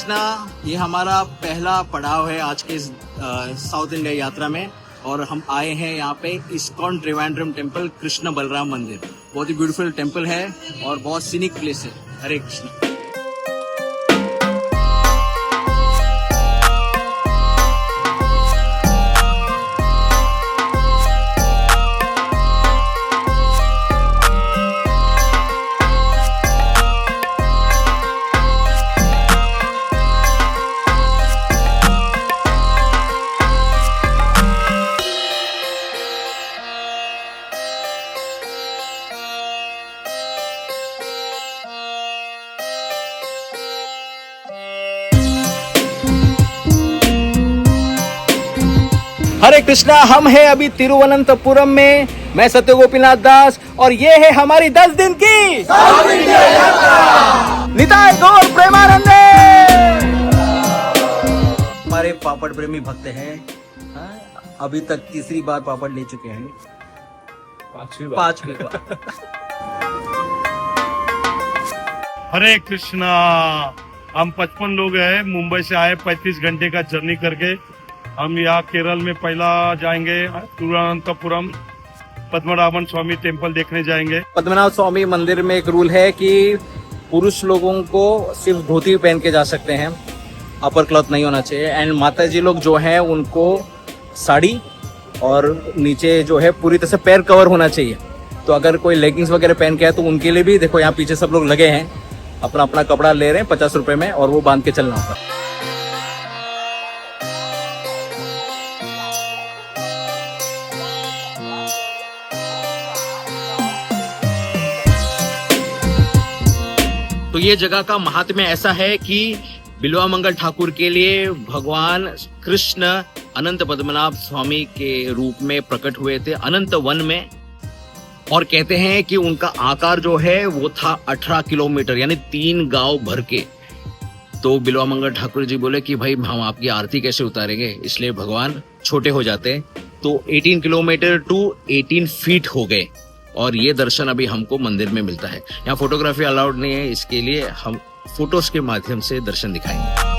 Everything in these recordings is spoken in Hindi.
कृष्णा, ये हमारा पहला पड़ाव है आज के इस साउथ इंडिया यात्रा में और हम आए हैं यहाँ पे इस्कॉन त्रिवेंद्रम टेम्पल कृष्ण बलराम मंदिर। बहुत ही ब्यूटीफुल टेम्पल है और बहुत सीनिक प्लेस है। हरे कृष्ण। हरे कृष्णा, हम हैं अभी तिरुवनंतपुरम में। मैं सत्य गोपीनाथ दास और ये है हमारी 10 दिन की साउथ इंडिया यात्रा। निताय गौर प्रेमानंदे। हमारे पापड़ प्रेमी भक्त हैं, अभी तक तीसरी बार पापड़ ले चुके हैं, पांचवी बार। हरे कृष्णा। हम 55 लोग हैं, मुंबई से आए 35 घंटे का जर्नी करके। हम यहाँ केरल में पहला जाएंगे तिरुवनंतपुरम पद्मनाभन स्वामी टेम्पल देखने जाएंगे। पद्मनाभ स्वामी मंदिर में एक रूल है कि पुरुष लोगों को सिर्फ धोती पहन के जा सकते हैं, अपर क्लॉथ नहीं होना चाहिए। एंड माता जी लोग जो हैं उनको साड़ी और नीचे जो है पूरी तरह से पैर कवर होना चाहिए। तो अगर कोई लेगिंग्स वगैरह पहन के है तो उनके लिए भी देखो यहाँ पीछे सब लोग लगे हैं, अपना अपना कपड़ा ले रहे हैं 50 रुपए में और वो बांध के चलना होगा। तो ये जगह का महात्म्य ऐसा है कि बिल्वा मंगल ठाकुर के लिए भगवान कृष्ण अनंत पद्मनाभ स्वामी के रूप में प्रकट हुए थे अनंत वन में। और कहते हैं कि उनका आकार जो है वो था 18 किलोमीटर, यानी 3 गांव भर के। तो बिल्वा मंगल ठाकुर जी बोले कि भाई हम आपकी आरती कैसे उतारेंगे, इसलिए भगवान छोटे हो जाते। तो 18 किलोमीटर टू 18 फीट हो गए और ये दर्शन अभी हमको मंदिर में मिलता है। यहाँ फोटोग्राफी अलाउड नहीं है, इसके लिए हम फोटोज के माध्यम से दर्शन दिखाएंगे।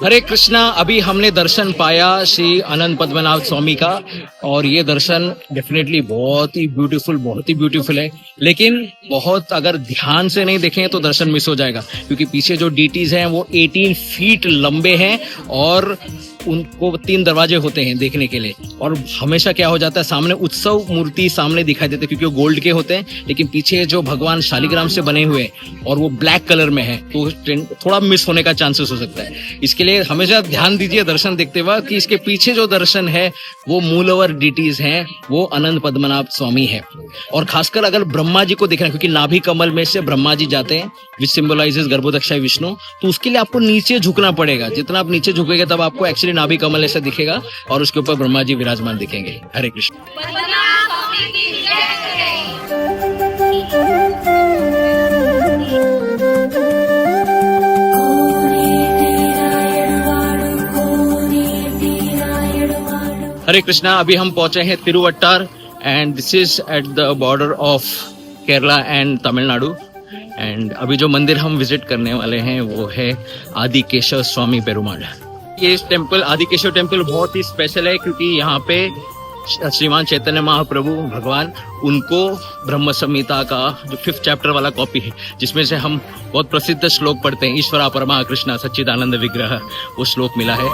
हरे कृष्णा, अभी हमने दर्शन पाया श्री अनंत पद्मनाभ स्वामी का और ये दर्शन डेफिनेटली बहुत ही ब्यूटीफुल है। लेकिन बहुत अगर ध्यान से नहीं देखें तो दर्शन मिस हो जाएगा, क्योंकि पीछे जो डीटीज हैं वो 18 फीट लंबे हैं और उनको 3 दरवाजे होते हैं देखने के लिए। और हमेशा क्या हो जाता है, सामने उत्सव मूर्ति सामने दिखाई देते क्योंकि वो गोल्ड के होते हैं, लेकिन पीछे जो भगवान शालिग्राम से बने हुए और वो ब्लैक कलर में है तो थोड़ा मिस होने का चांसेस हो सकता है। इसके लिए हमेशा ध्यान दीजिए दर्शन देखते वक्त कि इसके पीछे जो दर्शन है वो मूलवर डिटीज हैं, वो अनंत पद्मनाभ स्वामी है। और खासकर अगर ब्रह्मा जी को देखना, क्योंकि नाभि कमल में से ब्रह्मा जी जाते हैं विच सिंबलाइजेस गर्भोदक्षाय विष्णु, तो उसके लिए आपको नीचे झुकना पड़ेगा। जितना आप नीचे झुकेंगे तब आपको एक्चुअली नाभि कमल ऐसा दिखेगा और उसके ऊपर ब्रह्मा जी विराजमान दिखेंगे। हरे कृष्ण। हरे कृष्णा, अभी हम पहुंचे हैं Thiruvattar and this is at the border of Kerala and Tamil Nadu. And अभी जो मंदिर हम विजिट करने वाले हैं वो है आदिकेशव स्वामी पेरुमाल। ये टेम्पल आदिकेशव टेम्पल बहुत ही स्पेशल है क्योंकि यहाँ पे श्रीमान चैतन्य महाप्रभु भगवान उनको ब्रह्म संहिता का जो 5th चैप्टर वाला कॉपी है, जिसमें से हम बहुत प्रसिद्ध श्लोक पढ़ते हैं, ईश्वरा परमा कृष्णा सच्चिदानंद विग्रह, वो श्लोक मिला है।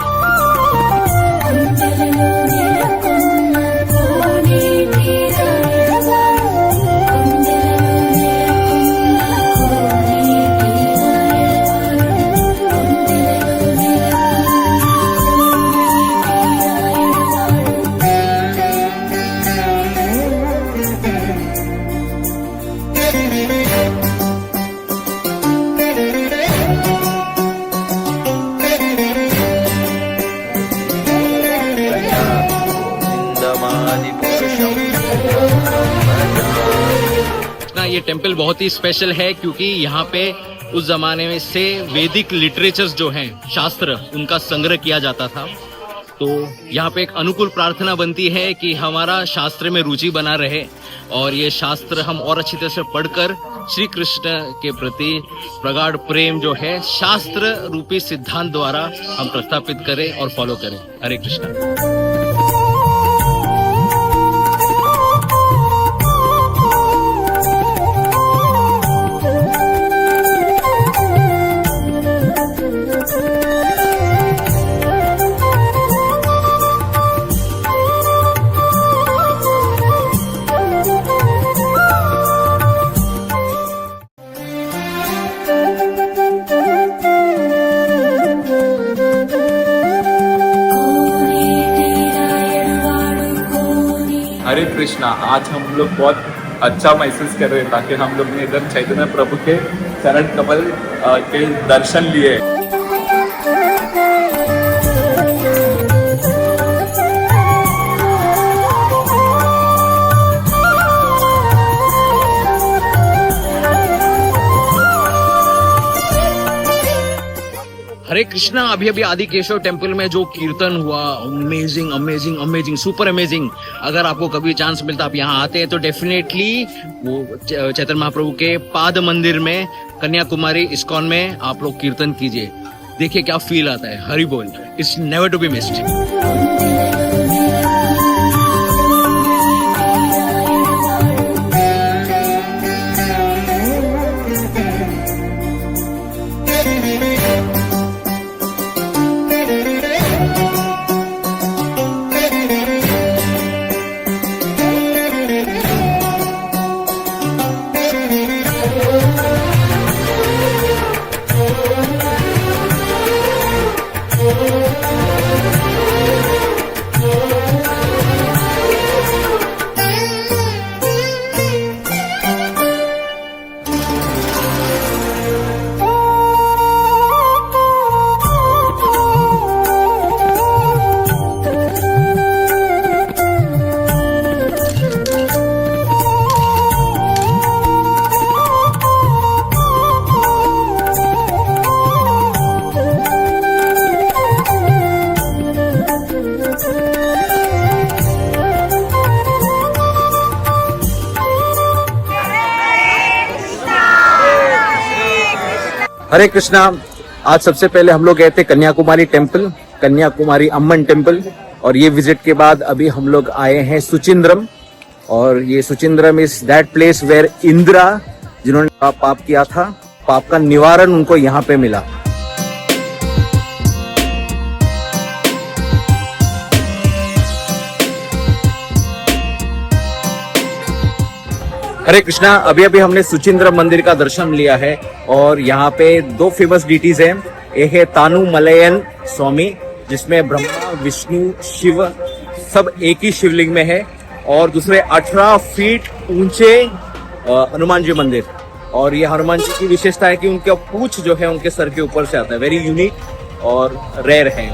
ये टेम्पल बहुत ही स्पेशल है क्योंकि यहाँ पे उस जमाने में से वैदिक लिटरेचर्स जो हैं, शास्त्र, उनका संग्रह किया जाता था। तो यहाँ पे एक अनुकूल प्रार्थना बनती है कि हमारा शास्त्र में रुचि बना रहे और ये शास्त्र हम और अच्छी तरह से पढ़कर श्री कृष्ण के प्रति प्रगाढ़ प्रेम जो है शास्त्र रूपी सिद्धांत द्वारा हम प्रस्थापित करें और फॉलो करें। हरे कृष्णा। हरे कृष्णा। आज हम लोग बहुत अच्छा महसूस कर रहे हैं ताकि हम लोग ने इधर चैतन्य प्रभु के चरण कमल के दर्शन लिए। हरे कृष्णा। अभी अभी आदि केशव टेम्पल में जो कीर्तन हुआ, amazing amazing amazing, super amazing. अगर आपको कभी चांस मिलता आप यहाँ आते हैं तो डेफिनेटली वो चैतन्य महाप्रभु के पाद मंदिर में कन्याकुमारी इस्कॉन में आप लोग कीर्तन कीजिए, देखिए क्या फील आता है। हरि बोल। It's never to be missed. Hare Krishna. आज सबसे पहले हम लोग गए थे कन्याकुमारी टेम्पल, कन्याकुमारी अम्मन टेम्पल, और ये विजिट के बाद अभी हम लोग आए हैं सुचिंद्रम। और ये Suchindram is that place where Indra, जिन्होंने पाप किया था, पाप का निवारण उनको यहाँ पे मिला। हरे कृष्णा। अभी अभी हमने सुचिंद्रम मंदिर का दर्शन लिया है और यहाँ पे दो फेमस डीटीज हैं। एक है तानु मलयन स्वामी, जिसमें ब्रह्मा विष्णु शिव सब एक ही शिवलिंग में है, और दूसरे 18 फीट ऊंचे हनुमान जी मंदिर। और ये हनुमान जी की विशेषता है कि उनका पूंछ जो है उनके सर के ऊपर से आता है, वेरी यूनिक और रेयर है।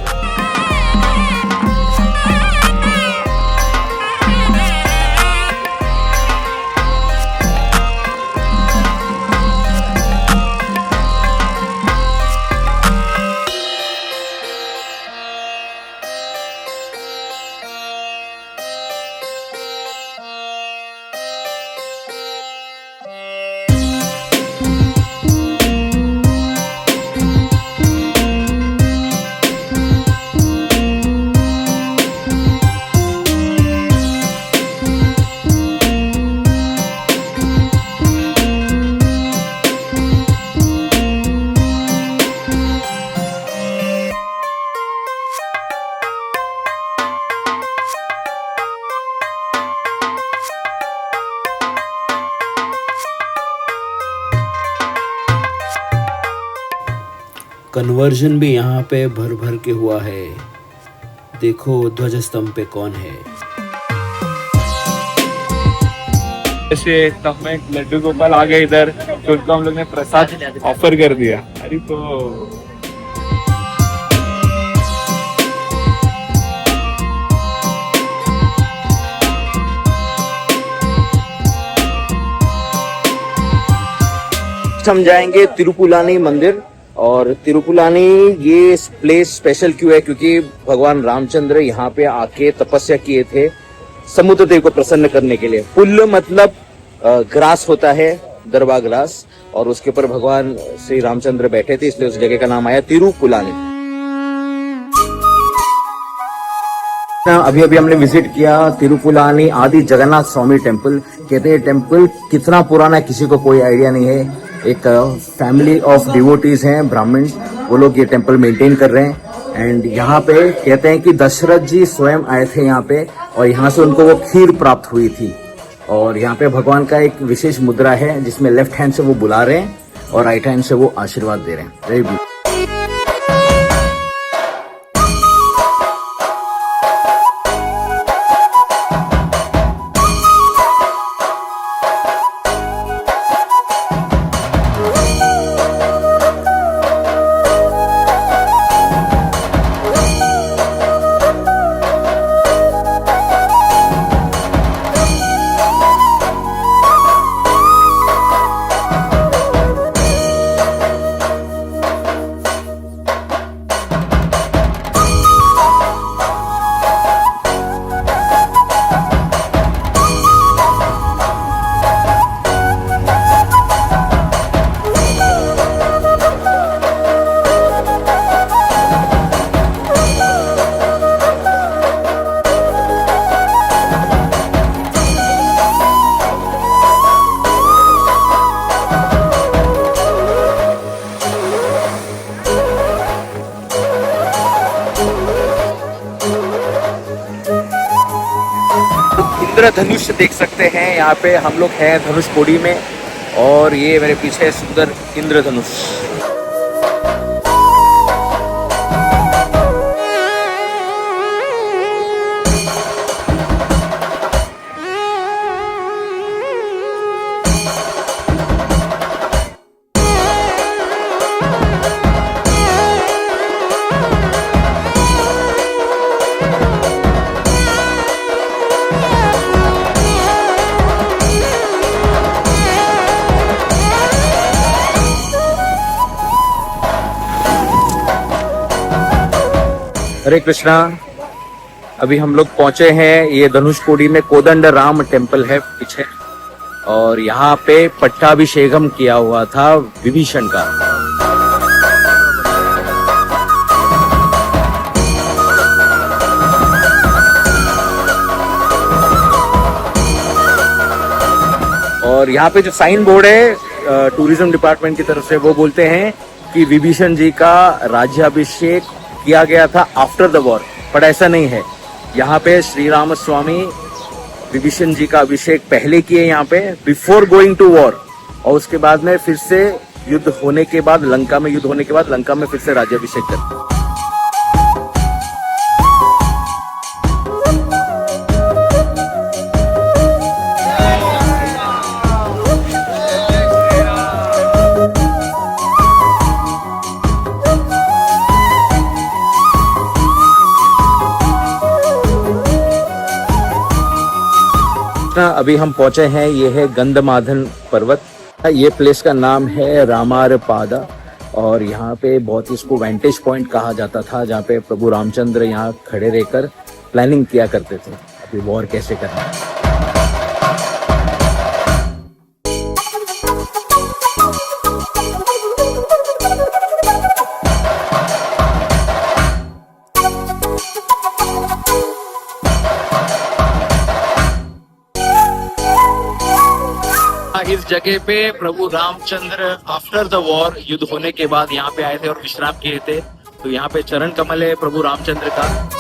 कन्वर्जन भी यहाँ पे भर भर के हुआ है। देखो ध्वज स्तंभ पे कौन है। जैसे तब में लड्डू गोपाल आ गए इधर, तो उनको हम लोग ने प्रसाद ऑफर कर दिया। अरे तो नेक्स्ट हम जाएंगे तिरुपुलानी मंदिर। और तिरुपुलानी ये प्लेस स्पेशल क्यों है, क्योंकि भगवान रामचंद्र यहाँ पे आके तपस्या किए थे समुद्र देव को प्रसन्न करने के लिए। पुल्ल मतलब ग्रास होता है, दरबा ग्रास, और उसके ऊपर भगवान श्री रामचंद्र बैठे थे, इसलिए उस जगह का नाम आया तिरुपुलानी। अभी अभी हमने विजिट किया तिरुपुलानी आदि जगन्नाथ स्वामी टेम्पल। कहते हैं टेम्पल कितना पुराना है किसी को कोई आइडिया नहीं है। एक फैमिली ऑफ डिवोटीज हैं, ब्राह्मण, वो लोग ये टेम्पल मेंटेन कर रहे हैं। एंड यहाँ पे कहते हैं कि दशरथ जी स्वयं आए थे यहाँ पे, और यहाँ से उनको वो खीर प्राप्त हुई थी। और यहाँ पे भगवान का एक विशेष मुद्रा है जिसमें लेफ्ट हैंड से वो बुला रहे हैं और राइट हैंड से वो आशीर्वाद दे रहे हैं। Very beautiful. इंद्रधनुष देख सकते हैं, यहाँ पे हम लोग हैं धनुष कोडी में, और ये मेरे पीछे है सुंदर इंद्रधनुष। हरे कृष्णा। अभी हम लोग पहुंचे हैं, ये धनुषकोडी में कोदंड राम टेम्पल है पीछे, और यहाँ पे पट्टाभिषेकम किया हुआ था विभीषण का। और यहाँ पे जो साइन बोर्ड है टूरिज्म डिपार्टमेंट की तरफ से, वो बोलते हैं कि विभीषण जी का राज्याभिषेक किया गया था आफ्टर द वॉर, पर ऐसा नहीं है। यहाँ पे श्री राम स्वामी विभीषण जी का अभिषेक पहले किए यहाँ पे बिफोर गोइंग टू वॉर, और उसके बाद में फिर से युद्ध होने के बाद, लंका में युद्ध होने के बाद लंका में फिर से राज्याभिषेक करते। अभी हम पहुंचे हैं, ये है गंधमादन पर्वत। ये प्लेस का नाम है रामारपादा, और यहाँ पे बहुत ही इसको वेंटेज पॉइंट कहा जाता था, जहाँ पे प्रभु रामचंद्र यहाँ खड़े रहकर प्लानिंग किया करते थे अभी वॉर कैसे करना है। इस जगह पे प्रभु रामचंद्र आफ्टर द वॉर, युद्ध होने के बाद यहाँ पे आए थे और विश्राम किए थे। तो यहाँ पे चरण कमल है प्रभु रामचंद्र का।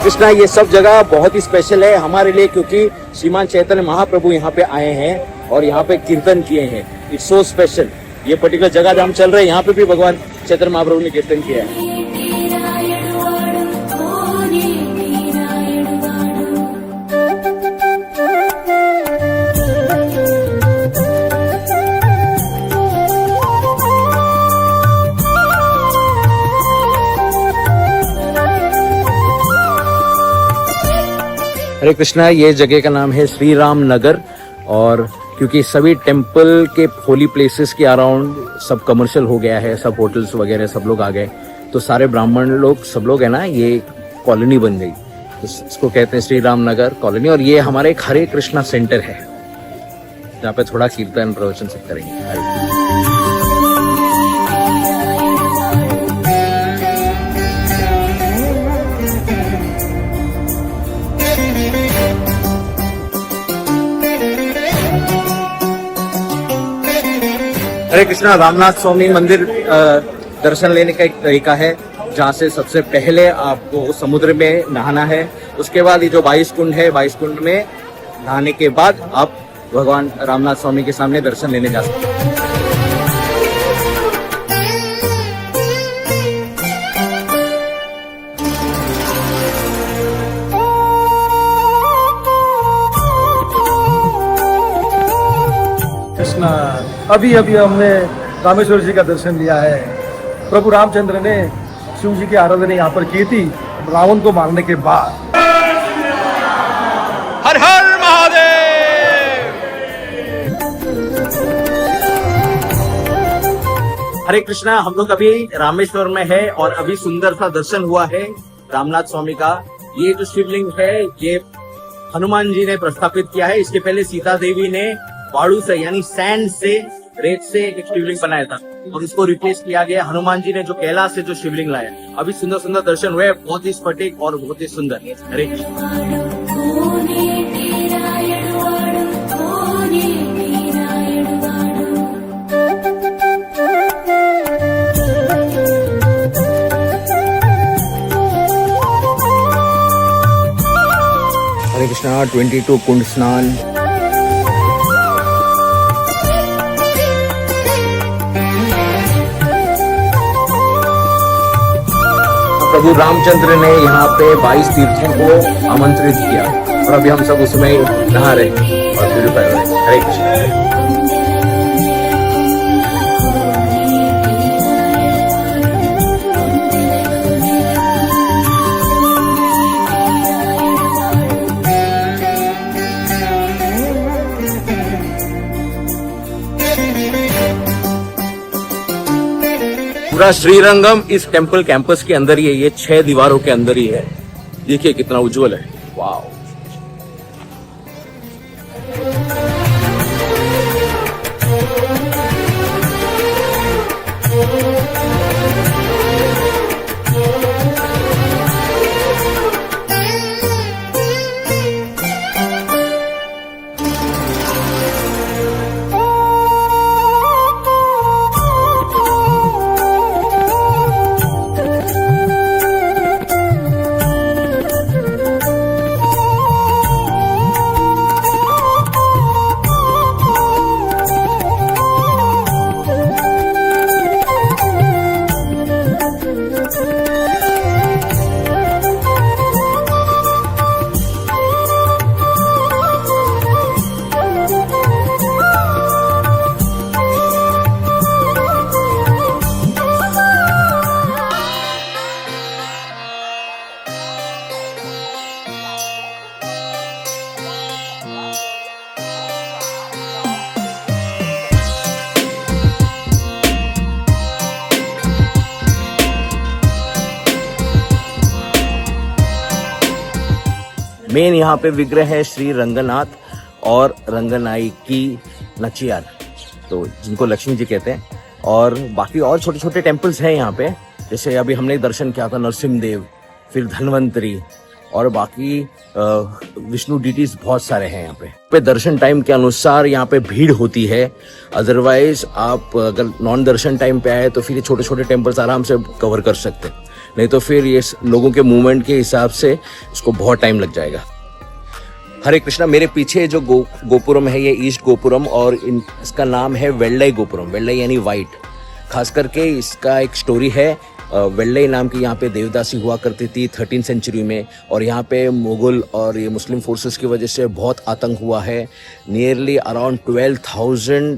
कृष्णा, ये सब जगह बहुत ही स्पेशल है हमारे लिए, क्योंकि श्रीमान चैतन्य महाप्रभु यहाँ पे आए हैं और यहाँ पे कीर्तन किए हैं। It's so special. ये पर्टिकुलर जगह जहाँ हम चल रहे हैं, यहाँ पे भी भगवान चैतन्य महाप्रभु ने कीर्तन किया है। हरे कृष्णा, ये जगह का नाम है श्री राम नगर। और क्योंकि सभी टेम्पल के होली प्लेसेस के अराउंड सब कमर्शियल हो गया है, सब होटल्स वगैरह सब लोग आ गए, तो सारे ब्राह्मण लोग सब लोग है ना, ये कॉलोनी बन गई, तो इसको कहते हैं श्री राम नगर कॉलोनी। और ये हमारे एक हरे कृष्णा सेंटर है जहाँ पे थोड़ा कीर्तन प्रवचन सब करेंगे। हरे कृष्णा, रामनाथ स्वामी मंदिर दर्शन लेने का एक तरीका है, जहाँ से सबसे पहले आपको समुद्र में नहाना है। उसके बाद ये जो 22 कुंड है, 22 कुंड में नहाने के बाद आप भगवान रामनाथ स्वामी के सामने दर्शन लेने जा सकते हैं। कृष्णा, अभी अभी हमने रामेश्वर जी का दर्शन लिया है। प्रभु रामचंद्र ने शिव जी की आराधना यहाँ पर की थी रावण को मारने के बाद। हर हर महादेव। हरे कृष्णा, हम लोग अभी रामेश्वर में है और अभी सुंदर सा दर्शन हुआ है रामनाथ स्वामी का। ये जो शिवलिंग है ये हनुमान जी ने प्रस्थापित किया है। इसके पहले सीता देवी ने बाड़ू से यानी सैंड से, रेत से एक शिवलिंग बनाया था और उसको रिप्लेस किया गया। हनुमान जी ने जो कैलाश से जो शिवलिंग लाया, अभी सुंदर सुंदर दर्शन हुए, बहुत ही स्फटिक और बहुत ही सुंदर। हरे कृष्ण। हरे कृष्णा, 22 कुंड स्नान। प्रभु रामचंद्र ने यहाँ पे 22 तीर्थों को आमंत्रित किया और अभी हम सब उसमें नहा रहे हैं और प्यूरिफाई हो रहे हैं। हरे कृष्ण। पूरा श्रीरंगम इस टेम्पल कैंपस के अंदर ही है, ये 6 दीवारों के अंदर ही है। देखिए कितना उज्जवल है, वाह। मेन यहाँ पे विग्रह है श्री रंगनाथ और रंगनाई की नचियार, तो जिनको लक्ष्मी जी कहते हैं। और बाकी और छोटे छोटे टेम्पल्स हैं यहाँ पे, जैसे अभी हमने दर्शन किया था नरसिंह देव, फिर धन्वंतरी और बाकी विष्णु डीटीज बहुत सारे हैं यहाँ पे। दर्शन टाइम के अनुसार यहाँ पे भीड़ होती है, अदरवाइज आप अगर नॉन दर्शन टाइम पे आए तो फिर ये छोटे छोटे टेम्पल्स आराम से कवर कर सकते हैं, नहीं तो फिर ये लोगों के मूवमेंट के हिसाब से इसको बहुत टाइम लग जाएगा। हरे कृष्णा, मेरे पीछे जो गोपुरम है ये ईस्ट गोपुरम और इसका नाम है वेल्लई गोपुरम। वेल्लई यानी वाइट। खास करके इसका एक स्टोरी है। वेल्लई नाम की यहाँ पे देवदासी हुआ करती थी 13th सेंचुरी में, और यहाँ पे मुगल और ये मुस्लिम फोर्सेस की वजह से बहुत आतंक हुआ है। नियरली अराउंड 12,000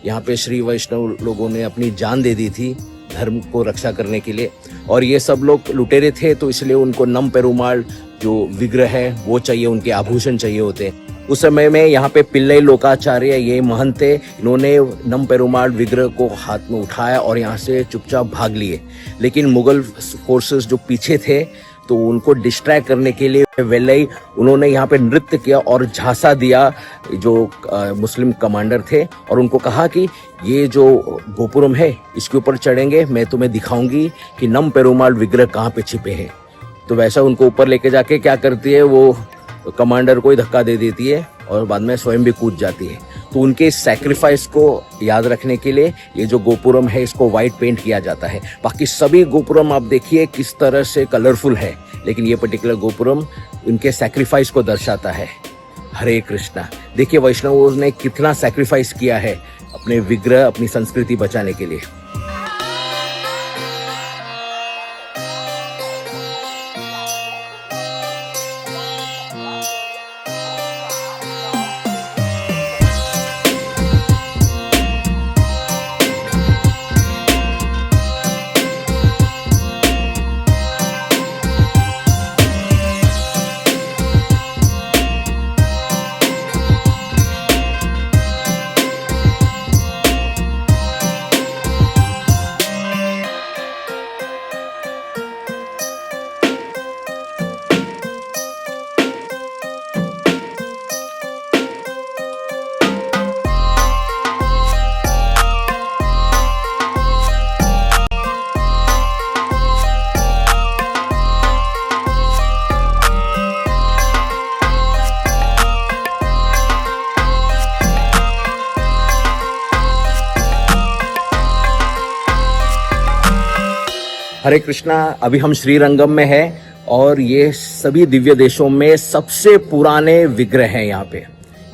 यहाँ पे श्री वैष्णव लोगों ने अपनी जान दे दी थी धर्म को रक्षा करने के लिए। और ये सब लोग लुटेरे थे, तो इसलिए उनको नम पेरुमाल जो विग्रह है वो चाहिए, उनके आभूषण चाहिए होते हैं। उस समय में यहाँ पे पिल्लई लोकाचार्य ये महंत थे, इन्होंने नम पेरुमाल विग्रह को हाथ में उठाया और यहाँ से चुपचाप भाग लिए। लेकिन मुगल फोर्सेस जो पीछे थे तो उनको डिस्ट्रैक्ट करने के लिए वेलई उन्होंने यहाँ पे नृत्य किया और झांसा दिया जो मुस्लिम कमांडर थे, और उनको कहा कि ये जो गोपुरम है इसके ऊपर चढ़ेंगे, मैं तुम्हें दिखाऊंगी कि नम पेरुमाल विग्रह कहाँ पे छिपे हैं। तो वैसा उनको ऊपर लेके जाके क्या करती है, वो कमांडर को ही धक्का दे देती है और बाद में स्वयं भी कूद जाती है। तो उनके सैक्रिफाइस को याद रखने के लिए ये जो गोपुरम है इसको व्हाइट पेंट किया जाता है। बाकी सभी गोपुरम आप देखिए किस तरह से कलरफुल है, लेकिन ये पर्टिकुलर गोपुरम उनके सैक्रिफाइस को दर्शाता है। हरे कृष्णा। देखिए वैष्णवों ने कितना सैक्रिफाइस किया है अपने विग्रह, अपनी संस्कृति बचाने के लिए। हरे कृष्णा। अभी हम श्रीरंगम में हैं और ये सभी दिव्य देशों में सबसे पुराने विग्रह हैं यहाँ पे,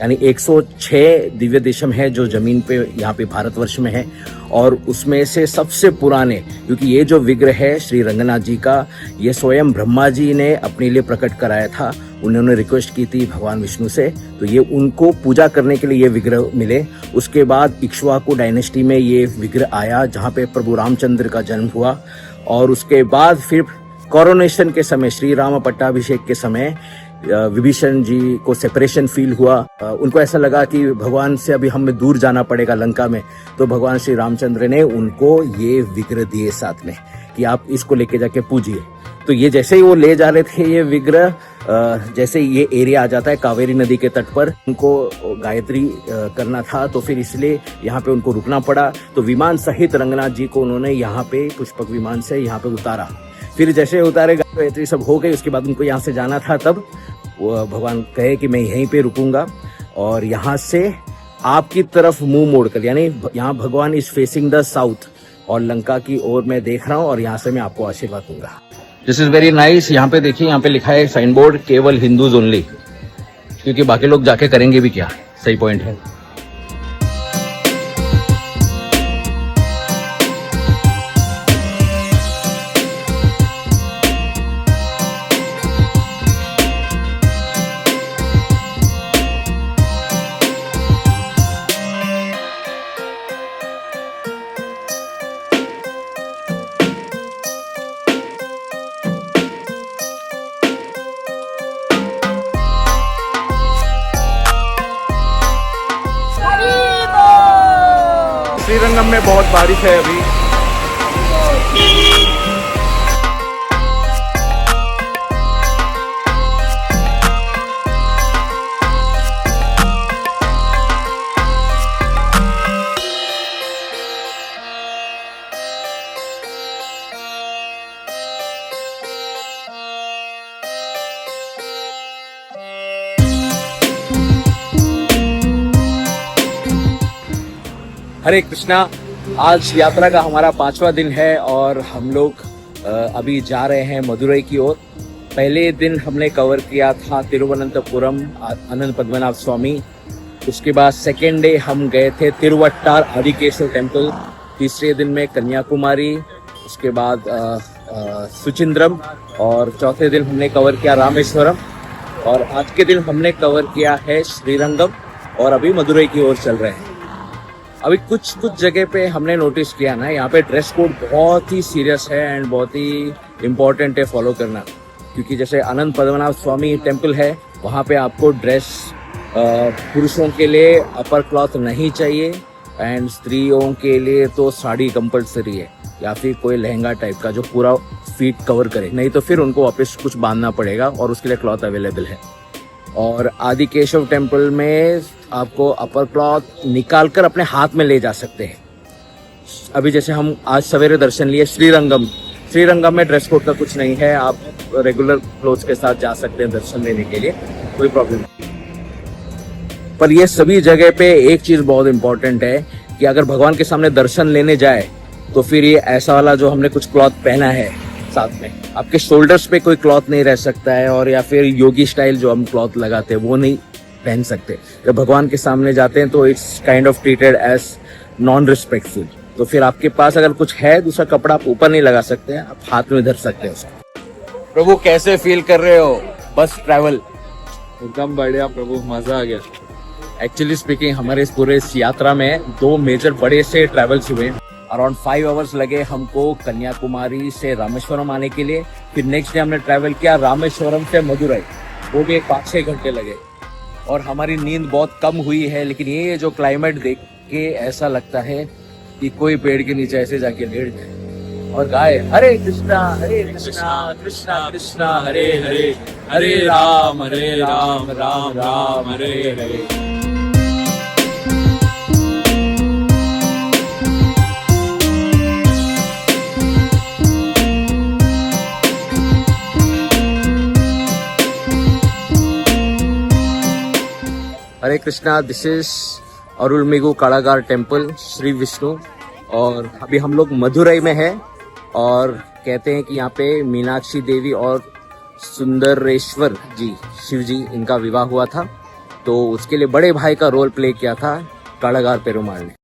यानी 106 दिव्य देशम है जो जमीन पे यहाँ पे भारतवर्ष में है, और उसमें से सबसे पुराने, क्योंकि ये जो विग्रह है श्री रंगनाथ जी का, ये स्वयं ब्रह्मा जी ने अपने लिए प्रकट कराया था। उन्होंने रिक्वेस्ट की थी भगवान विष्णु से, तो ये उनको पूजा करने के लिए ये विग्रह मिले। उसके बाद इक्ष्वाकु डायनेस्टी में ये विग्रह आया जहाँ पे प्रभु रामचंद्र का जन्म हुआ, और उसके बाद फिर कोरोनेशन के समय, श्री राम पट्टाभिषेक के समय विभीषण जी को सेपरेशन फील हुआ। उनको ऐसा लगा कि भगवान से अभी हमें दूर जाना पड़ेगा लंका में, तो भगवान श्री रामचंद्र ने उनको ये विग्रह दिए साथ में कि आप इसको लेके जाके पूजिए। तो ये जैसे ही वो ले जा रहे थे ये विग्रह, जैसे ये एरिया आ जाता है कावेरी नदी के तट पर, उनको गायत्री करना था, तो फिर इसलिए यहाँ पे उनको रुकना पड़ा। तो विमान सहित रंगनाथ जी को उन्होंने यहाँ पे पुष्पक विमान से यहाँ पे उतारा। फिर जैसे उतारे गायत्री सब हो गई, उसके बाद उनको यहाँ से जाना था, तब वो भगवान कहे कि मैं यहीं पे रुकूंगा, और यहाँ से आपकी तरफ मुंह मोड़कर, यानी यहाँ भगवान इज फेसिंग द साउथ और लंका की ओर मैं देख रहा हूँ, और यहाँ से मैं आपको आशीर्वाद दूंगा। This is very nice. यहाँ पे देखिए, यहाँ पे लिखा है साइन बोर्ड केवल हिंदूज ओनली, क्योंकि बाकी लोग जाके करेंगे भी क्या। सही पॉइंट है। श्रीरंगम में बहुत बारिश है अभी। हरे कृष्णा। आज यात्रा का हमारा 5वां दिन है और हम लोग अभी जा रहे हैं मदुरई की ओर। पहले दिन हमने कवर किया था तिरुवनंतपुरम अनंत पद्मनाभ स्वामी। उसके बाद सेकेंड डे हम गए थे तिरुवट्टार आदिकेशव टेम्पल। तीसरे दिन में कन्याकुमारी, उसके बाद सुचिंद्रम, और चौथे दिन हमने कवर किया रामेश्वरम, और आज के दिन हमने कवर किया है श्रीरंगम, और अभी मदुरई की ओर चल रहे हैं। अभी कुछ जगह पे हमने नोटिस किया ना, यहाँ पे ड्रेस कोड बहुत ही सीरियस है एंड बहुत ही इम्पोर्टेंट है फॉलो करना। क्योंकि जैसे अनंत पद्मनाभ स्वामी टेम्पल है, वहाँ पे आपको ड्रेस पुरुषों के लिए अपर क्लॉथ नहीं चाहिए एंड स्त्रियों के लिए तो साड़ी कंपलसरी है या फिर कोई लहंगा टाइप का जो पूरा फीट कवर करे, नहीं तो फिर उनको वापस कुछ बांधना पड़ेगा और उसके लिए क्लॉथ अवेलेबल है। और आदि केशव टेम्पल में आपको अपर क्लॉथ निकाल कर अपने हाथ में ले जा सकते हैं। अभी जैसे हम आज सवेरे दर्शन लिए श्रीरंगम में ड्रेस कोड का कुछ नहीं है, आप रेगुलर क्लोथ्स के साथ जा सकते हैं दर्शन लेने के लिए, कोई प्रॉब्लम नहीं। पर ये सभी जगह पे एक चीज बहुत इंपॉर्टेंट है कि अगर भगवान के सामने दर्शन लेने जाए तो फिर ये ऐसा वाला जो हमने कुछ क्लॉथ पहना है साथ में, आपके शोल्डर्स पे कोई क्लॉथ नहीं रह सकता है, और या फिर योगी स्टाइल जो हम क्लॉथ लगाते हैं वो नहीं पहन सकते। जब भगवान के सामने जाते हैं तो it's kind of treated as non respectful. तो फिर आपके पास अगर कुछ है दूसरा कपड़ा आप ऊपर नहीं लगा सकते हैं, आप हाथ में धर सकते हैं उसको। प्रभु कैसे फील कर रहे हो बस ट्रैवल? एकदम बढ़िया प्रभु, मजा आ गया। एक्चुअली स्पीकिंग हमारे इस पूरे इस यात्रा में 2 मेजर बड़े से ट्रैवल्स हुए। अराउंड 5 आवर्स लगे हमको कन्याकुमारी से रामेश्वरम आने के लिए। फिर नेक्स्ट डे हमने ट्रैवल किया रामेश्वरम से मदुरई, वो भी 5-6 घंटे लगे। और हमारी नींद बहुत कम हुई है, लेकिन ये जो क्लाइमेट देख के ऐसा लगता है कि कोई पेड़ के नीचे ऐसे जाके लेट जाए और गाए Hare Krishna Krishna Krishna Hare Hare, Hare Ram Ram Ram Hare Hare. Hare Krishna, this is Arulmigu Kadagar temple Shri Vishnu, और अभी हम लोग मदुरई में हैं। और कहते हैं कि यहाँ पे मीनाक्षी देवी और सुंदरेश्वर जी शिव जी इनका विवाह हुआ था, तो उसके लिए बड़े भाई का रोल प्ले किया था काड़ागार पेरुमाल ने।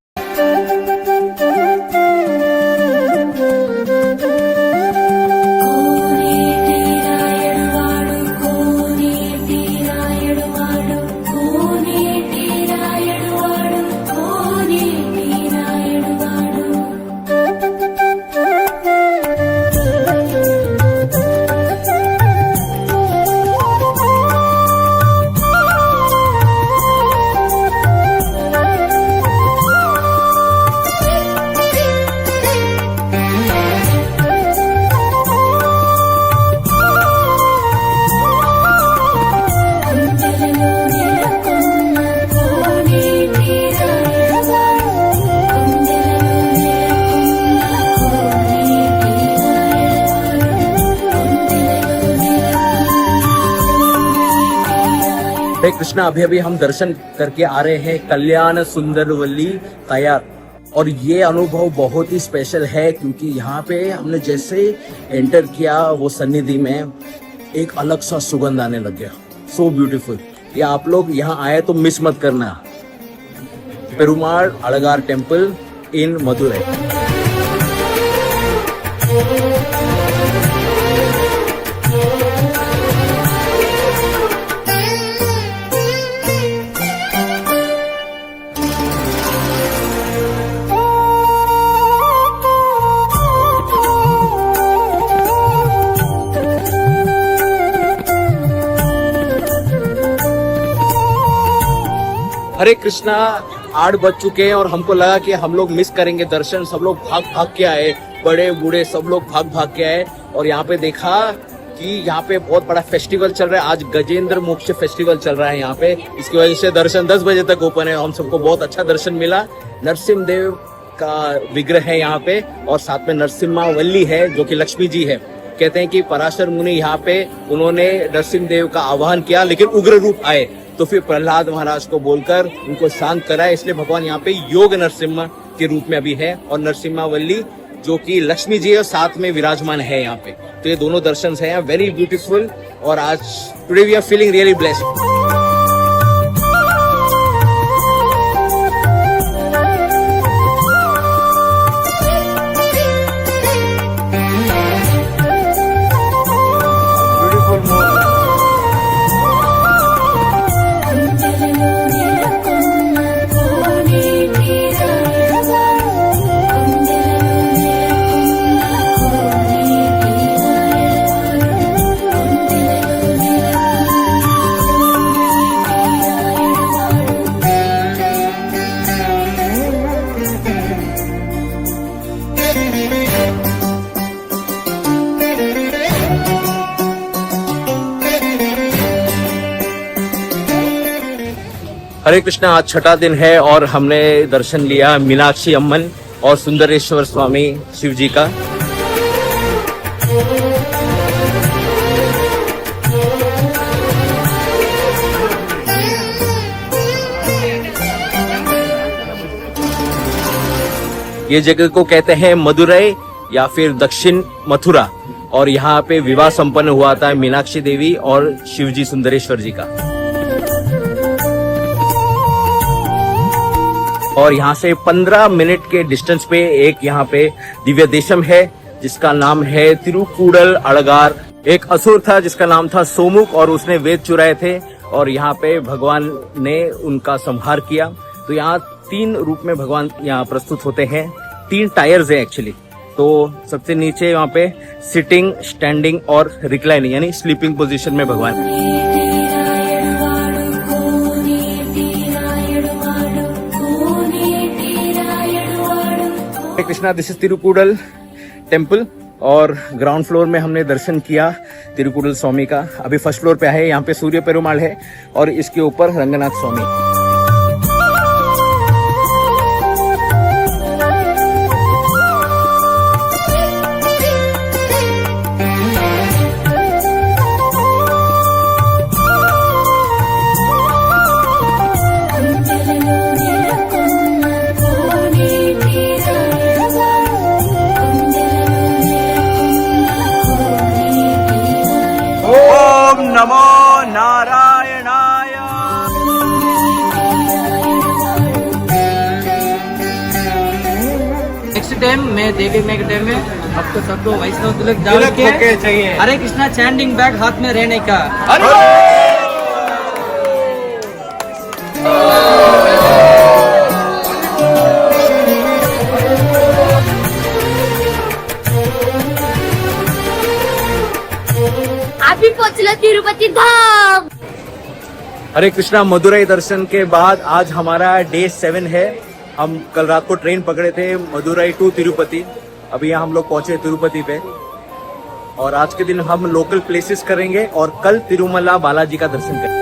हरे कृष्णा, अभी हम दर्शन करके आ रहे हैं कल्याण सुंदरवल्ली तैयार, और ये अनुभव बहुत ही स्पेशल है क्योंकि यहाँ पे हमने जैसे एंटर किया वो सन्निधि में एक अलग सा सुगंध आने लग गया। So beautiful. ये आप लोग यहाँ आए तो मिस मत करना। Perumal Azhagar temple in Madurai. हरे कृष्णा, 8 बज चुके हैं और हमको लगा कि हम लोग मिस करेंगे दर्शन। सब लोग भाग भाग के आए, बड़े बूढ़े सब लोग भाग भाग के आए, और यहाँ पे देखा कि यहाँ पे बहुत बड़ा फेस्टिवल चल रहा है। आज गजेंद्र मोक्ष फेस्टिवल चल रहा है यहाँ पे, इसकी वजह से दर्शन 10 बजे तक ओपन है। हम सबको बहुत अच्छा दर्शन मिला। नरसिंह देव का विग्रह है यहाँ पे, और साथ में नरसिम्हा वल्ली है जो कि लक्ष्मी जी है। कहते हैं कि पराशर मुनि यहाँ पे उन्होंने नरसिंह देव का आह्वान किया, लेकिन उग्र रूप आए, तो फिर प्रहलाद महाराज को बोलकर उनको शांत कराया। इसलिए भगवान यहाँ पे योग नरसिम्हा के रूप में अभी है, और नरसिम्हावल्ली जो कि लक्ष्मी जी और साथ में विराजमान है यहाँ पे। तो ये दोनों दर्शन हैं वेरी ब्यूटीफुल, और आज today we are feeling really blessed. Hare Krishna, आज छठा दिन है और हमने दर्शन लिया मीनाक्षी अम्मन और सुंदरेश्वर स्वामी शिव जी का। ये जगह को कहते हैं मदुरई या फिर दक्षिण मथुरा, और यहाँ पे विवाह संपन्न हुआ था मीनाक्षी देवी और शिवजी सुंदरेश्वर जी का। और यहाँ से 15 मिनट के डिस्टेंस पे एक यहाँ पे दिव्य देशम है जिसका नाम है तिरुकूडल अड़गार। एक असुर था जिसका नाम था सोमुख और उसने वेद चुराए थे और यहाँ पे भगवान ने उनका संहार किया। तो यहाँ 3 रूप में भगवान यहाँ प्रस्तुत होते हैं। 3 टायर्स हैं एक्चुअली। तो सबसे नीचे वहाँ पे सिटिंग, स्टैंडिंग और रिक्लाइनिंग यानी स्लीपिंग पोजीशन में भगवान। कृष्णा, दिस इज तिरुकूडल टेम्पल और ग्राउंड फ्लोर में हमने दर्शन किया तिरुकूडल स्वामी का। अभी फर्स्ट फ्लोर पे है, यहाँ पे सूर्य पेरुमाल है और इसके ऊपर रंगनाथ स्वामी। ओम नमो नारायणाय। नेक्स्ट टाइम मैं देखने के टाइम में आपको सबको वैष्णव तिलक डाल के चाहिए। हरे कृष्णा चैंटिंग बैग हाथ में रहने का। अभी पहुंचलो तिरुपति धाम। हरे कृष्णा, मदुरई दर्शन के बाद आज हमारा डे 7 है। हम कल रात को ट्रेन पकड़े थे मदुरई टू तिरुपति। अभी यहाँ हम लोग पहुंचे तिरुपति पे और आज के दिन हम लोकल प्लेसेस करेंगे और कल तिरुमला बालाजी का दर्शन करेंगे।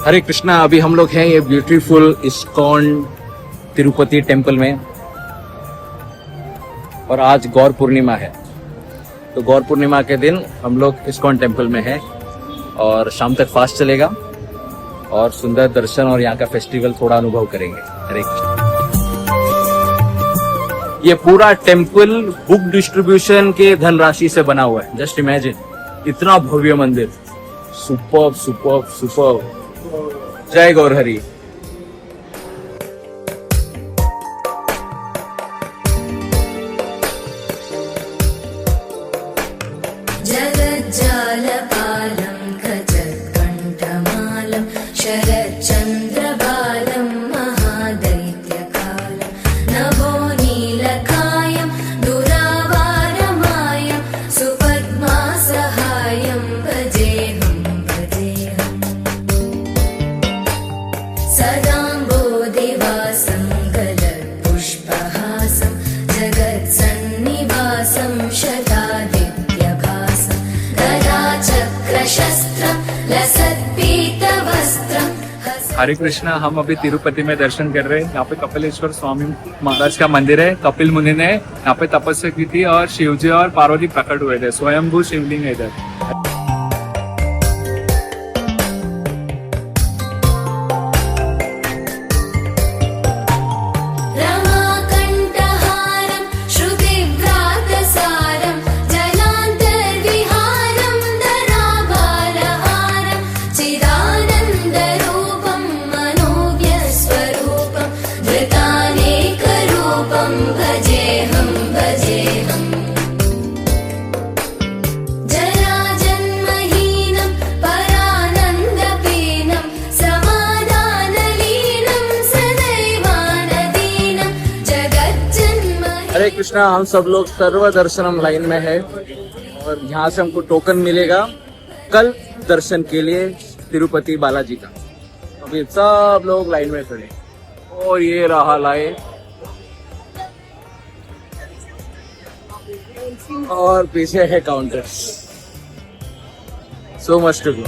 हरे कृष्णा, अभी हम लोग हैं ये ब्यूटीफुल इस्कॉन तिरुपति टेम्पल में और आज गौर पूर्णिमा है। तो गौर पूर्णिमा के दिन हम लोग इस्कॉन टेम्पल में हैं और शाम तक फास्ट चलेगा और सुंदर दर्शन और यहाँ का फेस्टिवल थोड़ा अनुभव करेंगे। हरे कृष्णा। ये पूरा टेम्पल बुक डिस्ट्रीब्यूशन के धनराशि से बना हुआ है। जस्ट इमेजिन, इतना भव्य मंदिर। Superb superb superb. जय गौर हरि। जगज्जालपालं खचत्कण्ठमालं शरच्चन्द्रबालं महादैत्यकालं नभो नीलकायं दुरावारमायं सुपद्मासहायं भजेऽहं भजेऽहम् सदाम्बोधिवासं गलत्पुष्पहासं जगत्सन्निवासं शतादित्यभासं गदाचक्रशस्त्रं लसत्पीतवस्त्रं। हरे कृष्णा, हम अभी तिरुपति में दर्शन कर रहे हैं। यहाँ पे कपिलेश्वर स्वामी महाराज का मंदिर है। कपिल मुनि ने यहाँ पे तपस्या की थी और शिवजी और पार्वती प्रकट हुए थे। स्वयंभू शिवलिंग है इधर। रमाकण्ठहारं श्रुतिव्रातसारं जलान्तर्विहारं धराभारहारं चिदानन्दरूपं मनोव्यस्वरूपं धृतानेकरूपं भजेऽहं भजेऽहम् जराजन्महीनं परानन्दपीनं समाधानलीनं सदैवानदीनं जगज्जन्म। हरे कृष्णा, हम सब लोग सर्व दर्शनम लाइन में है और यहाँ से हमको टोकन मिलेगा कल दर्शन के लिए तिरुपति बालाजी का। अभी सब लोग लाइन में खड़े और ये रहा लाइन और पीछे है counter. So much to go.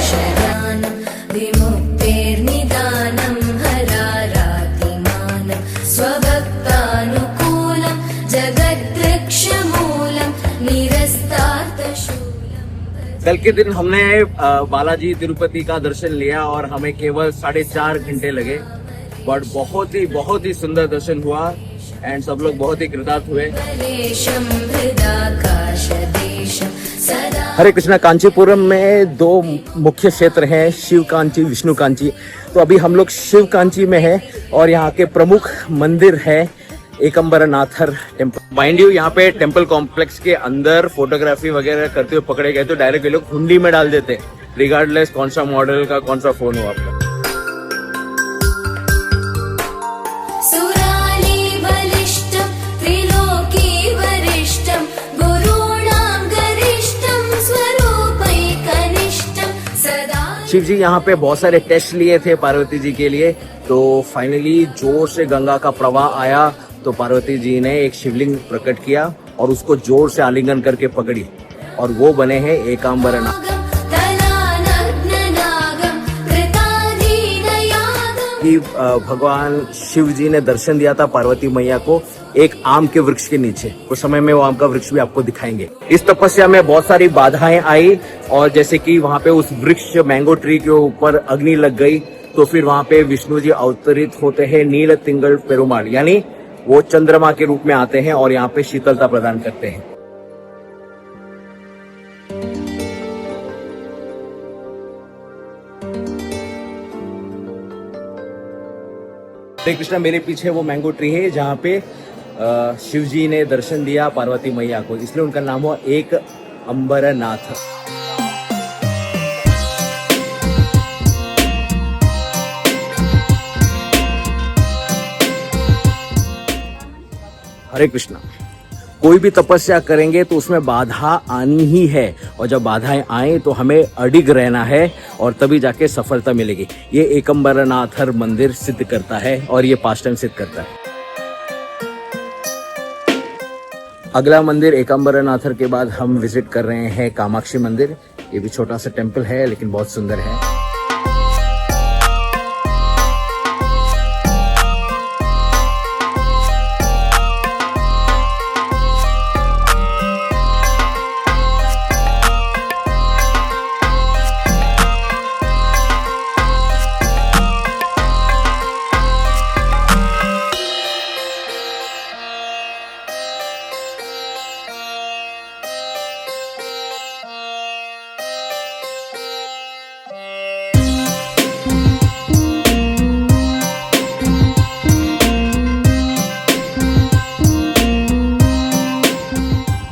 शयानं विमुक्तेर्निदानं हरारातिमानं स्वभक्तानुकूलं जगद्वृक्षमूलं निरस्तार्थशूलं। कल के दिन हमने बालाजी तिरुपति का दर्शन लिया और हमें केवल 4.5 घंटे लगे, बट बहुत ही सुंदर दर्शन हुआ एंड सब लोग बहुत ही कृतार्थ हुए। कलेशं हृदाकाशदेशं सदा हरे कृष्णा। कांचीपुरम में 2 मुख्य क्षेत्र हैं, शिव कांची, विष्णु कांची। तो अभी हम लोग शिव कांची में हैं और यहाँ के प्रमुख मंदिर है एकम्बरनाथर टेम्पल। माइंड यू, यहाँ पे टेम्पल कॉम्प्लेक्स के अंदर फोटोग्राफी वगैरह करते हुए पकड़े गए तो डायरेक्ट ये लोग हुंडी में डाल देते, रिगार्डलेस कौन सा मॉडल का कौन सा फोन हो आपका। सुराली बलिष्ठं त्रिलोकी वरिष्ठं गुरूणां गरिष्ठं स्वरूपैकनिष्ठं सदा। शिव जी यहाँ पे बहुत सारे टेस्ट लिए थे पार्वती जी के लिए, तो फाइनली जोर से गंगा का प्रवाह आया तो पार्वती जी ने एक शिवलिंग प्रकट किया और उसको जोर से आलिंगन करके पकड़ी और वो बने हैं एकांबरनाथ। कि भगवान शिव जी ने दर्शन दिया था पार्वती मैया को एक आम के वृक्ष के नीचे। कुछ समय में वो आम का वृक्ष भी आपको दिखाएंगे। इस तपस्या में बहुत सारी बाधाएं आई और जैसे कि वहाँ पे उस वृक्ष मैंगो ट्री के ऊपर अग्नि लग गई, तो फिर वहाँ पे विष्णु जी अवतरित होते हैं नील तिंगल पेरुमाल, यानी वो चंद्रमा के रूप में आते हैं और यहाँ पे शीतलता प्रदान करते हैं। हरे कृष्णा। मेरे पीछे वो मैंगो ट्री है जहाँ पे शिव जी ने दर्शन दिया पार्वती मैया को, इसलिए उनका नाम हुआ एक अंबरनाथ। हरे कृष्णा। कोई भी तपस्या करेंगे तो उसमें बाधा आनी ही है और जब बाधाएं आए तो हमें अडिग रहना है और तभी जाके सफलता मिलेगी। ये एकम्बरनाथर मंदिर सिद्ध करता है और ये पास्ट टाइम सिद्ध करता है। अगला मंदिर एकम्बरनाथर के बाद हम विजिट कर रहे हैं कामाक्षी मंदिर। ये भी छोटा सा टेम्पल है लेकिन बहुत सुंदर है।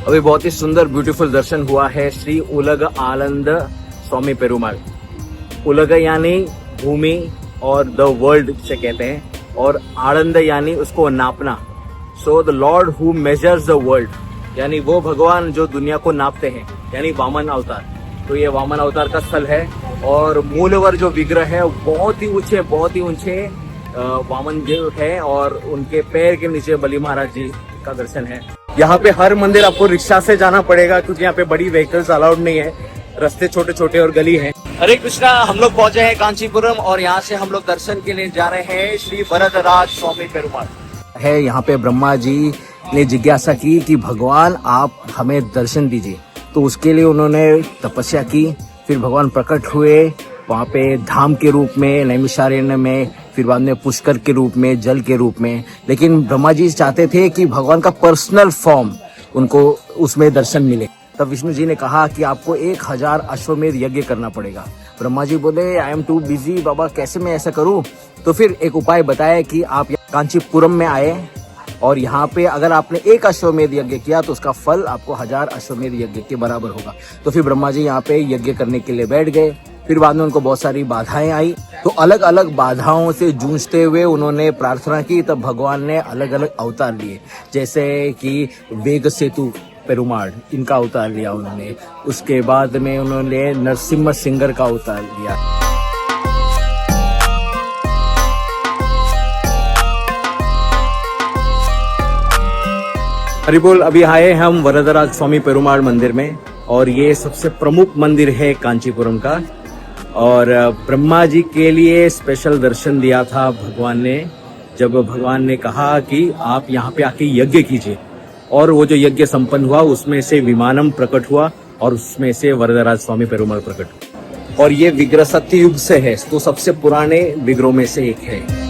अभी बहुत ही सुंदर ब्यूटीफुल दर्शन हुआ है श्री उलग आनंद स्वामी पेरुमाल। उलग यानी भूमि और द वर्ल्ड से कहते हैं, और आनंद यानी उसको नापना। So the Lord who measures the world, यानी वो भगवान जो दुनिया को नापते हैं, यानी वामन अवतार। तो ये वामन अवतार का स्थल है और मूलवर जो विग्रह है बहुत ही ऊंचे वामन जो है और उनके पैर के नीचे बलि महाराज जी का दर्शन है। यहाँ पे हर मंदिर आपको रिक्शा से जाना पड़ेगा क्योंकि यहाँ पे बड़ी व्हीकल्स अलाउड नहीं है, रास्ते छोटे छोटे और गली है। हरे कृष्णा। हम लोग पहुंचे हैं कांचीपुरम और यहाँ से हम लोग दर्शन के लिए जा रहे हैं श्री वरदराज स्वामी पेरुमाल है। यहाँ पे ब्रह्मा जी ने जिज्ञासा की कि भगवान आप हमें दर्शन दीजिए, तो उसके लिए उन्होंने तपस्या की। फिर भगवान प्रकट हुए वहाँ पे धाम के रूप में, नैमिषारण्य में, फिर बाद में पुष्कर के रूप में, जल के रूप में। लेकिन ब्रह्मा जी चाहते थे कि भगवान का पर्सनल फॉर्म उनको उसमें दर्शन मिले। तब विष्णु जी ने कहा कि आपको 1000 अश्वमेध यज्ञ करना पड़ेगा। ब्रह्मा जी बोले आई एम टू बिजी बाबा, कैसे मैं ऐसा करूं? तो फिर एक उपाय बताया कि आप कांचीपुरम में आए और यहाँ पे अगर आपने 1 अश्वमेध यज्ञ किया तो उसका फल आपको 1000 अश्वमेध यज्ञ के बराबर होगा। तो फिर ब्रह्मा जी यहाँ पे यज्ञ करने के लिए बैठ गए। फिर बाद में उनको बहुत सारी बाधाएं आई, तो अलग अलग बाधाओं से जूझते हुए उन्होंने प्रार्थना की, तब भगवान ने अलग अलग अवतार लिए, जैसे कि वेग सेतु पेरुमाड़ इनका अवतार लिया उन्होंने, उसके बाद में उन्होंने नरसिम्हा सिंगर का अवतार लिया। हरि बोल। अभी आए हम वरदराज स्वामी पेरुमाड़ मंदिर में, और ये सबसे प्रमुख मंदिर है कांचीपुरम का, और ब्रह्मा जी के लिए स्पेशल दर्शन दिया था भगवान ने, जब भगवान ने कहा कि आप यहाँ पे आके यज्ञ कीजिए, और वो जो यज्ञ संपन्न हुआ उसमें से विमानम प्रकट हुआ, और उसमें से वरदराज स्वामी पेरुमाड़ प्रकट हुआ। और ये विग्रह सत्ययुग से है, तो सबसे पुराने विग्रहों में से एक है।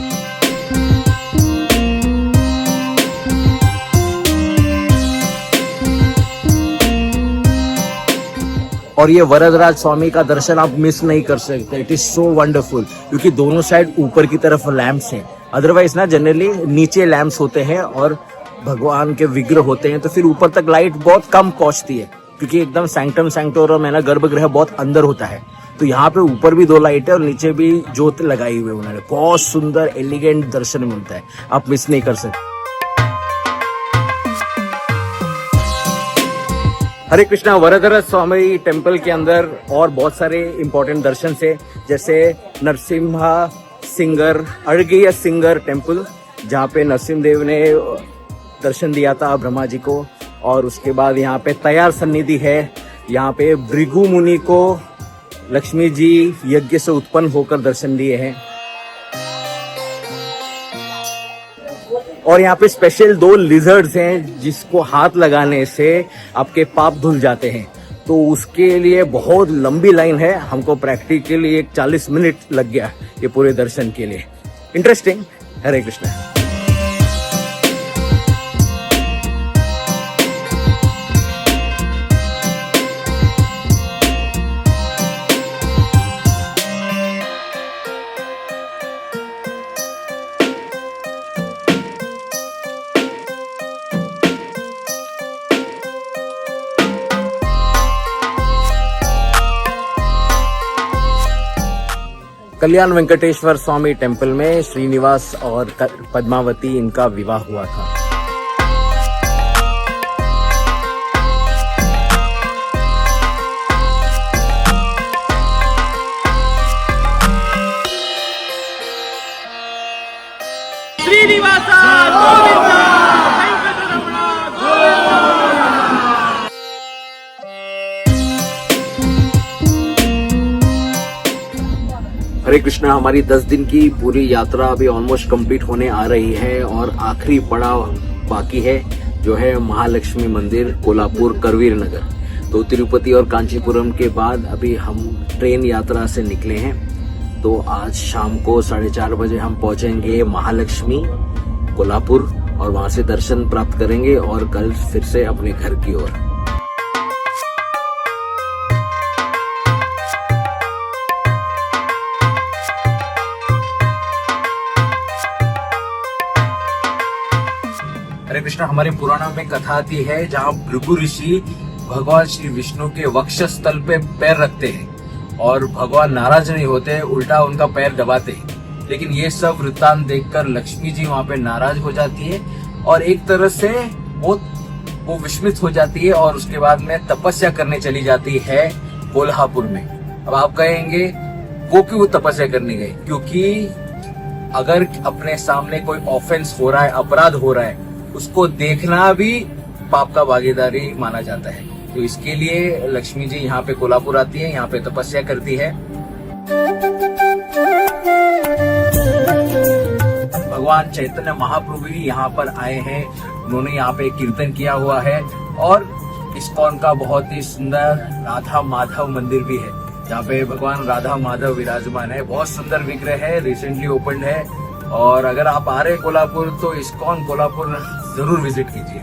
और ये वरदराज स्वामी का दर्शन आप मिस नहीं कर सकते, इट इज सो वंडरफुल, क्योंकि दोनों साइड ऊपर की तरफ लैंप्स हैं। अदरवाइज ना जनरली नीचे लैंप्स होते हैं और भगवान के विग्रह होते हैं, तो फिर ऊपर तक लाइट बहुत कम पहुंचती है, क्योंकि एकदम सैंक्टम सैंक्टोरम है ना, गर्भगृह बहुत अंदर होता है। तो यहाँ पे ऊपर भी 2 लाइट है और नीचे भी ज्योत लगाई हुई है उन्होंने, बहुत सुंदर एलिगेंट दर्शन मिलता है, आप मिस नहीं कर सकते। हरे कृष्णा। वरदराज स्वामी टेम्पल के अंदर और बहुत सारे इंपॉर्टेंट दर्शन है, जैसे नरसिम्हा सिंगर अड़गिय सिंगर टेम्पल, जहाँ पे नरसिम्ह देव ने दर्शन दिया था ब्रह्मा जी को, और उसके बाद यहाँ पे तैयार सन्निधि है, यहाँ पे भृगु मुनि को लक्ष्मी जी यज्ञ से उत्पन्न होकर दर्शन दिए हैं। और यहाँ पे स्पेशल 2 लिजर्ड्स हैं जिसको हाथ लगाने से आपके पाप धुल जाते हैं, तो उसके लिए बहुत लंबी लाइन है, हमको प्रैक्टिकली 40 मिनट लग गया ये पूरे दर्शन के लिए। इंटरेस्टिंग। हरे कृष्णा। कल्याण वेंकटेश्वर स्वामी टेम्पल में श्रीनिवास और पद्मावती इनका विवाह हुआ था। हरे कृष्णा। हमारी 10 दिन की पूरी यात्रा अभी ऑलमोस्ट कंप्लीट होने आ रही है, और आखिरी पड़ाव बाकी है जो है महालक्ष्मी मंदिर, कोल्हापुर, करवीर नगर। तो तिरुपति और कांचीपुरम के बाद अभी हम ट्रेन यात्रा से निकले हैं, तो आज शाम को 4:30 बजे हम पहुंचेंगे महालक्ष्मी कोल्हापुर, और वहां से दर्शन प्राप्त करेंगे, और कल फिर से अपने घर की ओर। हरे कृष्णा। हमारे पुराणों में कथा आती है जहाँ भृगु ऋषि भगवान श्री विष्णु के वक्षस्थल पे पैर रखते हैं और भगवान नाराज नहीं होते, उल्टा उनका पैर दबाते हैं। लेकिन ये सब वृत्तांत देखकर लक्ष्मी जी वहाँ पे नाराज हो जाती है, और एक तरह से वो विस्मित हो जाती है, और उसके बाद में तपस्या करने चली जाती है कोल्हापुर में। अब आप कहेंगे वो क्यों तपस्या करने गए? क्योंकि अगर अपने सामने कोई ऑफेंस हो रहा है, अपराध हो रहा है, उसको देखना भी पाप का भागीदारी माना जाता है। तो इसके लिए लक्ष्मी जी यहाँ पे कोल्हापुर आती है, यहाँ पे तपस्या करती है। भगवान चैतन्य महाप्रभु भी यहाँ पर आए हैं, उन्होंने यहाँ पे कीर्तन किया हुआ है, और इस्कॉन का बहुत ही सुंदर राधा माधव मंदिर भी है, जहाँ पे भगवान राधा माधव विराजमान है। बहुत सुंदर विग्रह है, रिसेंटली ओपन है, और अगर आप आ रहे हैं कोल्हापुर तो इस्कॉन कोल्हापुर जरूर विजिट कीजिए।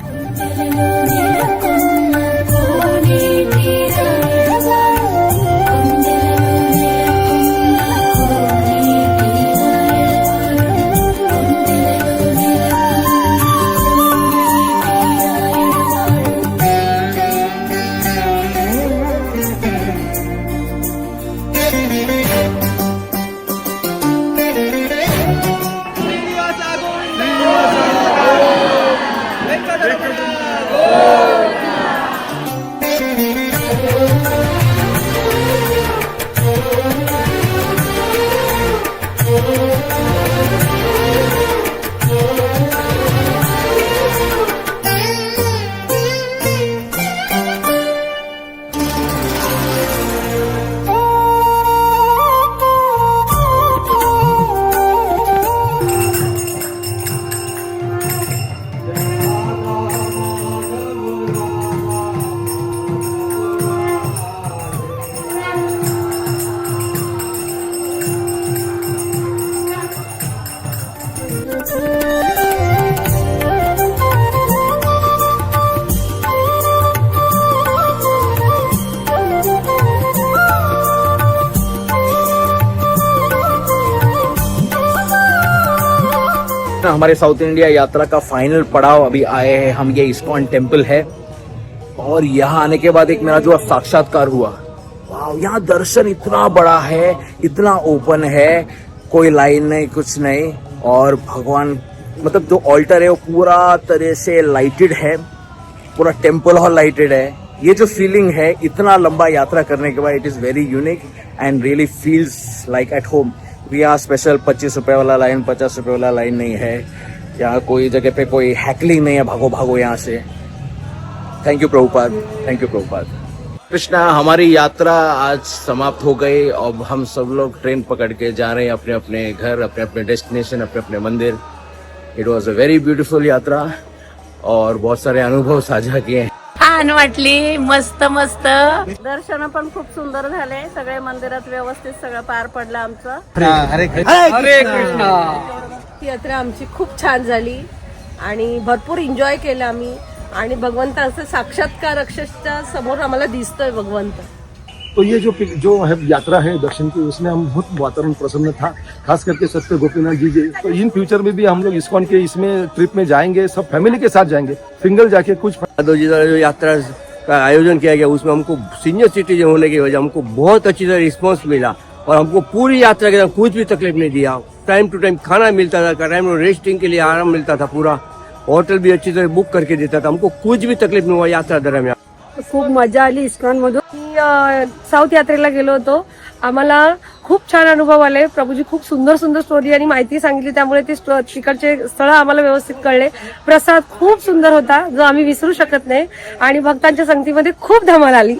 हमारे साउथ इंडिया यात्रा का फाइनल पड़ाव अभी आए हैं हम, ये इस्कॉन टेम्पल है। और यहाँ आने के बाद एक मेरा जो साक्षात्कार हुआ, वाह, यहाँ दर्शन इतना बड़ा है, इतना ओपन है, कोई लाइन नहीं, कुछ नहीं। और भगवान मतलब जो ऑल्टर है वो पूरा तरह से लाइटेड है, पूरा टेम्पल हॉल लाइटेड है। ये जो फीलिंग है इतना लंबा यात्रा करने के बाद, it is very unique and really feels like at home. यहाँ स्पेशल 25 रुपए वाला लाइन, 50 रुपए वाला लाइन नहीं है। यहाँ कोई जगह पे कोई हैकलिंग नहीं है, भागो भागो यहाँ से। Thank you Prabhupada, thank you Prabhupada. Krishna, हमारी यात्रा आज समाप्त हो गई। अब हम सब लोग ट्रेन पकड़ के जा रहे हैं अपने अपने घर, अपने अपने डेस्टिनेशन, अपने अपने मंदिर। It was a very beautiful यात्रा और बहुत सारे अनुभव साझा किए। छान वाटली, मस्त मस्त. दर्शन पण खूप सुंदर झाले, सगळे मंदिरात व्यवस्थित सगळं पार पडलं आमचं. हरे कृष्णा. ही यात्रा आमची खूप छान झाली आणि भरपूर एन्जॉय केलं आम्ही आणि भगवंताचा साक्षात्कार अक्षरशः समोर आम्हाला दिसतोय भगवंत. तो ये जो है यात्रा है दर्शन की, उसमें हम बहुत वातावरण प्रसन्न था, खास करके सत्य गोपीनाथ जी। तो इन फ्यूचर में भी हम लोग इस्कॉन के इसमें ट्रिप में जाएंगे, सब फैमिली के साथ जाएंगे, सिंगल जाके कुछ। यादव जी द्वारा जो यात्रा का आयोजन किया गया उसमें हमको सीनियर सिटीजन होने की वजह हमको बहुत अच्छी तरह रिस्पॉन्स मिला और हमको पूरी यात्रा के दौरान कुछ भी तकलीफ नहीं दिया। टाइम टू टाइम खाना मिलता था, टाइम टू रेस्टिंग के लिए आराम मिलता था, पूरा होटल भी अच्छी तरह बुक करके देता था, हमको कुछ भी तकलीफ नहीं हुआ यात्रा दरम्यान। खूप मजा आली इस्कॉन मधून. साऊथ यात्रेला गेलो होतो, आम्हाला खूप छान अनुभव आले. प्रभूजी खूप सुंदर सुंदर स्टोरी आणि माहिती सांगितली, त्यामुळे ते तिकडचे स्थळ आम्हाला व्यवस्थित कळले. प्रसाद खूप सुंदर होता जो आम्ही विसरू शकत नाही आणि भक्तांच्या संगतीमध्ये खूप धमाल आली.